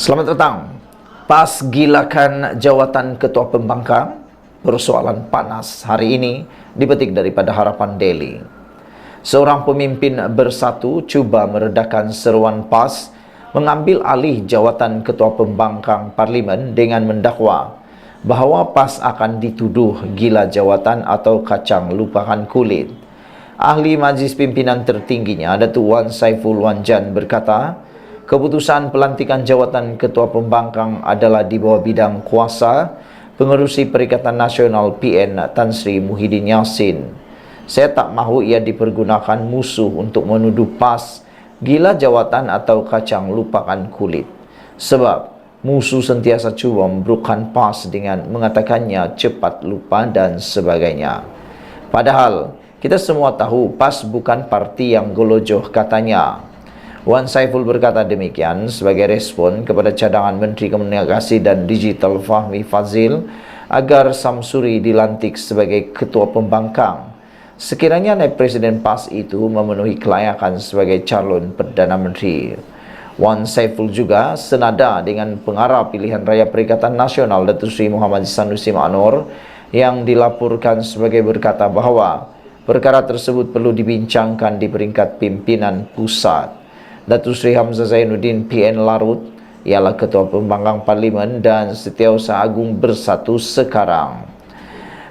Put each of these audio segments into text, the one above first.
Selamat datang. Pas gilakan jawatan Ketua Pembangkang, persoalan panas hari ini dipetik daripada Harapan Daily. Seorang pemimpin bersatu cuba meredakan seruan PAS mengambil alih jawatan Ketua Pembangkang Parlimen dengan mendakwa bahawa PAS akan dituduh gila jawatan atau kacang lupakan kulit. Ahli Majlis Pimpinan tertingginya, Datuk Wan Saiful Wanjan berkata, keputusan pelantikan jawatan Ketua Pembangkang adalah di bawah bidang kuasa Pengerusi Perikatan Nasional PN Tan Sri Muhyiddin Yassin. Saya tak mahu ia dipergunakan musuh untuk menuduh PAS gila jawatan atau kacang lupakan kulit. Sebab musuh sentiasa cuba memburukkan PAS dengan mengatakannya cepat lupa dan sebagainya. Padahal kita semua tahu PAS bukan parti yang golojoh, katanya. Wan Saiful berkata demikian sebagai respon kepada cadangan Menteri Komunikasi dan Digital Fahmi Fadzil agar Samsuri dilantik sebagai Ketua Pembangkang sekiranya naib Presiden PAS itu memenuhi kelayakan sebagai calon Perdana Menteri. Wan Saiful juga senada dengan pengarah pilihan raya Perikatan Nasional Datuk Seri Muhammad Sanusi Ma'anur yang dilaporkan sebagai berkata bahawa perkara tersebut perlu dibincangkan di peringkat pimpinan pusat. Datuk Seri Hamzah Zainuddin PN Larut ialah Ketua Pembangkang Parlimen dan Setiausaha Agung Bersatu sekarang.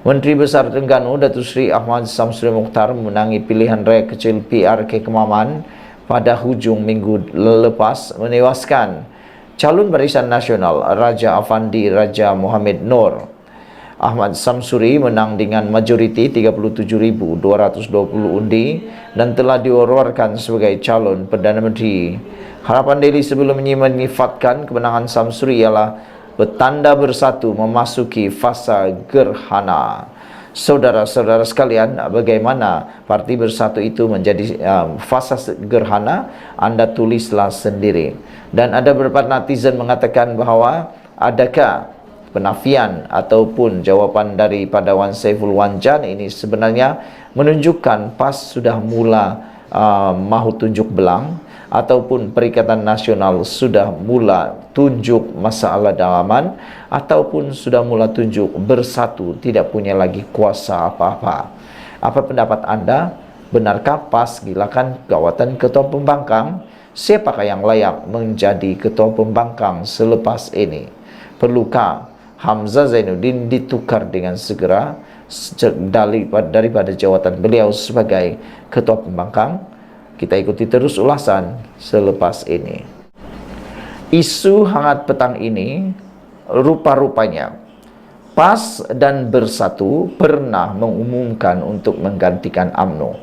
Menteri Besar Terengganu Datuk Seri Ahmad Samsuri Mokhtar menangi pilihan raya kecil PRK Kemaman pada hujung minggu lepas menewaskan calon Barisan Nasional Raja Afandi Raja Mohamed Noor. Ahmad Samsuri menang dengan majoriti 37,220 undi dan telah diororkan sebagai calon Perdana Menteri. Harapan Daily sebelum menyifatkan kemenangan Samsuri ialah bertanda bersatu memasuki fasa gerhana. Saudara-saudara sekalian, bagaimana Parti Bersatu itu menjadi fasa gerhana, Anda tulislah sendiri. Dan ada beberapa netizen mengatakan bahawa adakah penafian ataupun jawapan daripada Wan Saiful Wanjan ini sebenarnya menunjukkan PAS sudah mula mahu tunjuk belang ataupun Perikatan Nasional sudah mula tunjuk masalah dalaman ataupun sudah mula tunjuk bersatu, tidak punya lagi kuasa apa-apa. Apa pendapat Anda? Benarkah PAS gilakan jawatan Ketua Pembangkang? Siapakah yang layak menjadi Ketua Pembangkang selepas ini? Perlukah Hamzah Zainuddin ditukar dengan segera daripada jawatan beliau sebagai Ketua Pembangkang? Kita ikuti terus ulasan selepas ini. Isu hangat petang ini rupa-rupanya PAS dan Bersatu pernah mengumumkan untuk menggantikan UMNO.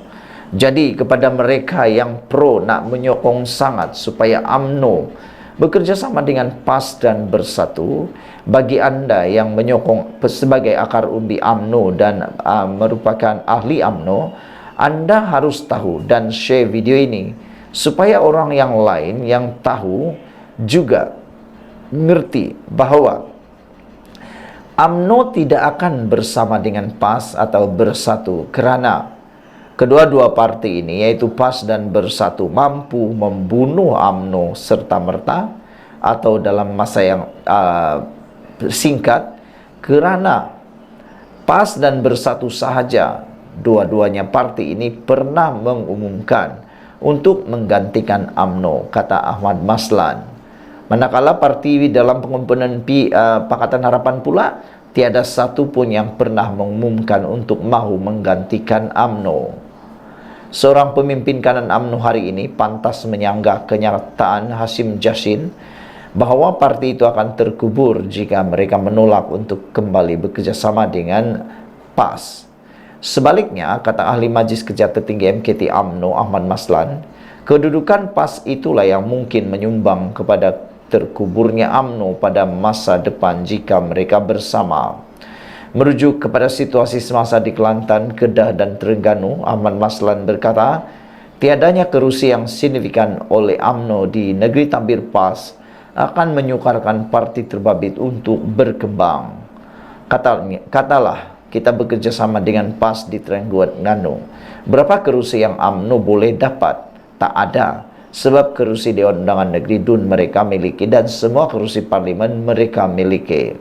Jadi kepada mereka yang pro nak menyokong sangat supaya UMNO bekerjasama dengan PAS dan Bersatu, bagi Anda yang menyokong sebagai akar umbi UMNO dan merupakan ahli UMNO, Anda harus tahu dan share video ini supaya orang yang lain yang tahu juga mengerti bahawa UMNO tidak akan bersama dengan PAS atau Bersatu kerana kedua-dua parti ini, yaitu PAS dan Bersatu, mampu membunuh UMNO serta-merta atau dalam masa yang singkat, kerana PAS dan Bersatu sahaja, dua-duanya parti ini pernah mengumumkan untuk menggantikan UMNO, kata Ahmad Maslan. Manakala parti dalam pengumpulan Pakatan Harapan pula, tiada satu pun yang pernah mengumumkan untuk mahu menggantikan UMNO. Seorang pemimpin kanan UMNO hari ini pantas menyanggah kenyataan Hasim Jassin bahawa parti itu akan terkubur jika mereka menolak untuk kembali bekerjasama dengan PAS. Sebaliknya, kata ahli Majlis Kerja Tertinggi MKT UMNO Ahmad Maslan, kedudukan PAS itulah yang mungkin menyumbang kepada terkuburnya UMNO pada masa depan jika mereka bersama. Merujuk kepada situasi semasa di Kelantan, Kedah dan Terengganu, Ahmad Maslan berkata, tiadanya kerusi yang signifikan oleh UMNO di negeri tampir PAS akan menyukarkan parti terbabit untuk berkembang. Katalah kita bekerja sama dengan PAS di Terengganu. Berapa kerusi yang UMNO boleh dapat? Tak ada. sebab kerusi Dewan Undangan Negeri DUN mereka miliki dan semua kerusi parlimen mereka miliki.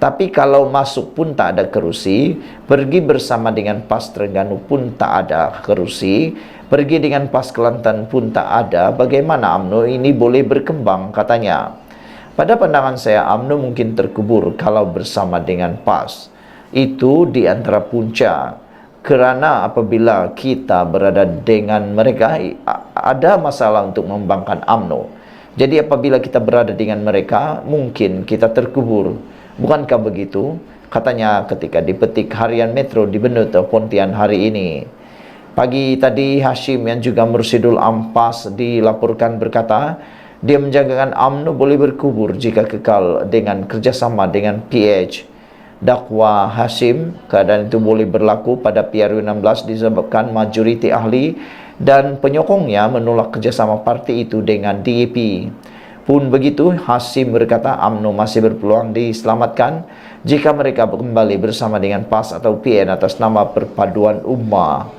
Tapi kalau masuk pun tak ada kerusi, pergi bersama dengan PAS Terengganu pun tak ada kerusi, pergi dengan PAS Kelantan pun tak ada, bagaimana UMNO ini boleh berkembang, katanya. Pada pandangan saya, UMNO mungkin terkubur kalau bersama dengan PAS. Itu di antara punca. Kerana apabila kita berada dengan mereka, ada masalah untuk mengembangkan UMNO. Jadi apabila kita berada dengan mereka, mungkin kita terkubur. Bukankah begitu? Katanya ketika dipetik Harian Metro di Benut, Pontian hari ini. Pagi tadi Hashim yang juga Mursidul Ampas dilaporkan berkata, dia menjangkakan UMNO boleh berkubur jika kekal dengan kerjasama dengan PH. Dakwa Hashim, keadaan itu boleh berlaku pada PRU16 disebabkan majoriti ahli dan penyokongnya menolak kerjasama parti itu dengan DAP. Pun begitu, Hashim berkata UMNO masih berpeluang diselamatkan jika mereka kembali bersama dengan PAS atau PN atas nama Perpaduan Ummah.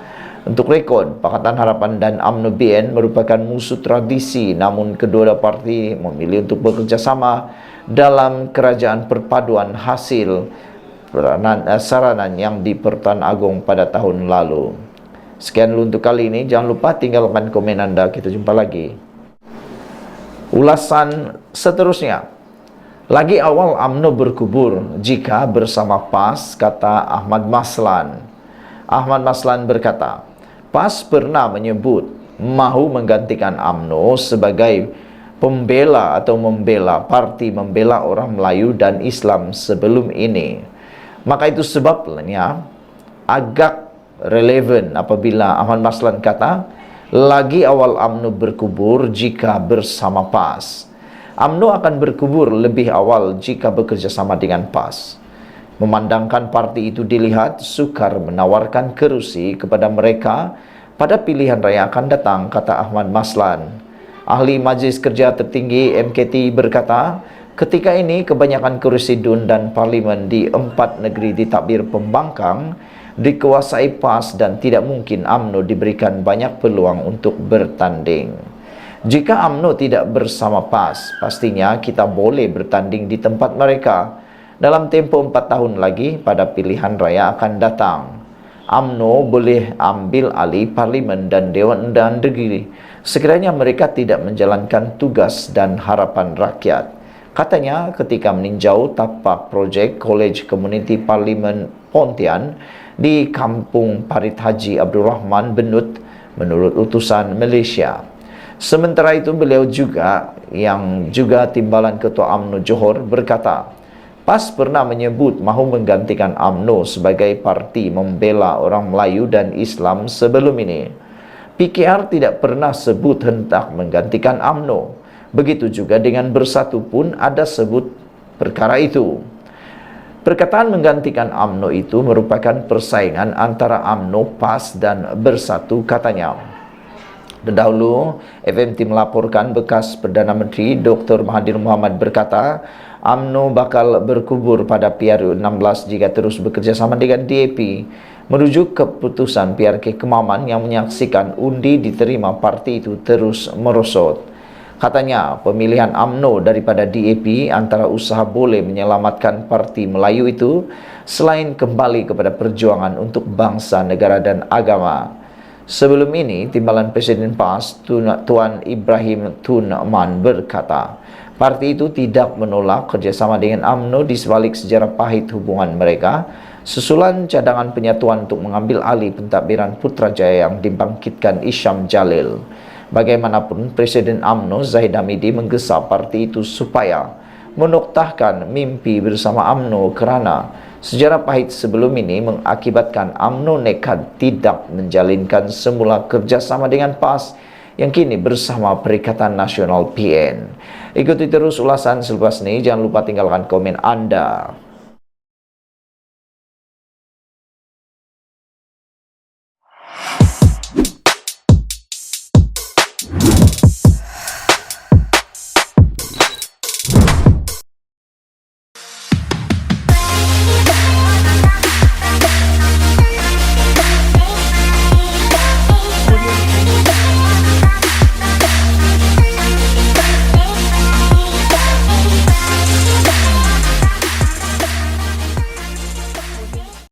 Untuk rekod, Pakatan Harapan dan UMNO BN merupakan musuh tradisi, namun kedua parti memilih untuk bekerjasama dalam kerajaan perpaduan hasil saranan yang di Pertuan Agong pada tahun lalu. Sekian dulu untuk kali ini. Jangan lupa tinggalkan komen Anda. Kita jumpa lagi. Ulasan seterusnya. Lagi awal UMNO berkubur jika bersama PAS, kata Ahmad Maslan. Ahmad Maslan berkata, PAS pernah menyebut mahu menggantikan UMNO sebagai pembela atau membela parti membela orang Melayu dan Islam sebelum ini. Maka itu sebabnya agak relevan apabila Ahmad Maslan kata lagi awal UMNO berkubur jika bersama PAS. UMNO akan berkubur lebih awal jika bekerja sama dengan PAS. Memandangkan parti itu dilihat sukar menawarkan kerusi kepada mereka pada pilihan raya akan datang, kata Ahmad Maslan. Ahli Majlis Kerja Tertinggi MKT berkata, ketika ini kebanyakan kerusi DUN dan parlimen di 4 negeri ditadbir pembangkang dikuasai PAS dan tidak mungkin UMNO diberikan banyak peluang untuk bertanding. Jika UMNO tidak bersama PAS, pastinya kita boleh bertanding di tempat mereka dalam tempoh 4 tahun lagi pada pilihan raya akan datang. UMNO boleh ambil alih parlimen dan Dewan Undangan Negeri sekiranya mereka tidak menjalankan tugas dan harapan rakyat. Katanya ketika meninjau tapak projek College Community Parlimen Pontian di Kampung Parit Haji Abdul Rahman Benut menurut utusan Malaysia. Sementara itu beliau juga yang juga timbalan Ketua UMNO Johor berkata, PAS pernah menyebut mahu menggantikan UMNO sebagai parti membela orang Melayu dan Islam sebelum ini. PKR tidak pernah sebut hendak menggantikan UMNO. Begitu juga dengan Bersatu pun ada sebut perkara itu. Perkataan menggantikan UMNO itu merupakan persaingan antara UMNO, PAS dan Bersatu, katanya. Dahulu, FMT melaporkan bekas Perdana Menteri Dr. Mahathir Mohamad berkata, UMNO bakal berkubur pada PRU16 jika terus bekerja sama dengan DAP, merujuk keputusan PRK Kemaman yang menyaksikan undi diterima parti itu terus merosot. Katanya, pemilihan UMNO daripada DAP antara usaha boleh menyelamatkan parti Melayu itu selain kembali kepada perjuangan untuk bangsa, negara dan agama. Sebelum ini, timbalan Presiden PAS Tuan Ibrahim Tun Man berkata, parti itu tidak menolak kerjasama dengan UMNO di sebalik sejarah pahit hubungan mereka susulan cadangan penyatuan untuk mengambil alih pentadbiran Putrajaya yang dibangkitkan Isyam Jalil. Bagaimanapun, Presiden UMNO Zahid Hamidi menggesa parti itu supaya menoktahkan mimpi bersama UMNO kerana sejarah pahit sebelum ini mengakibatkan UMNO nekat tidak menjalinkan semula kerjasama dengan PAS yang kini bersama Perikatan Nasional PN. Ikuti terus ulasan selepas ini. Jangan lupa tinggalkan komen Anda.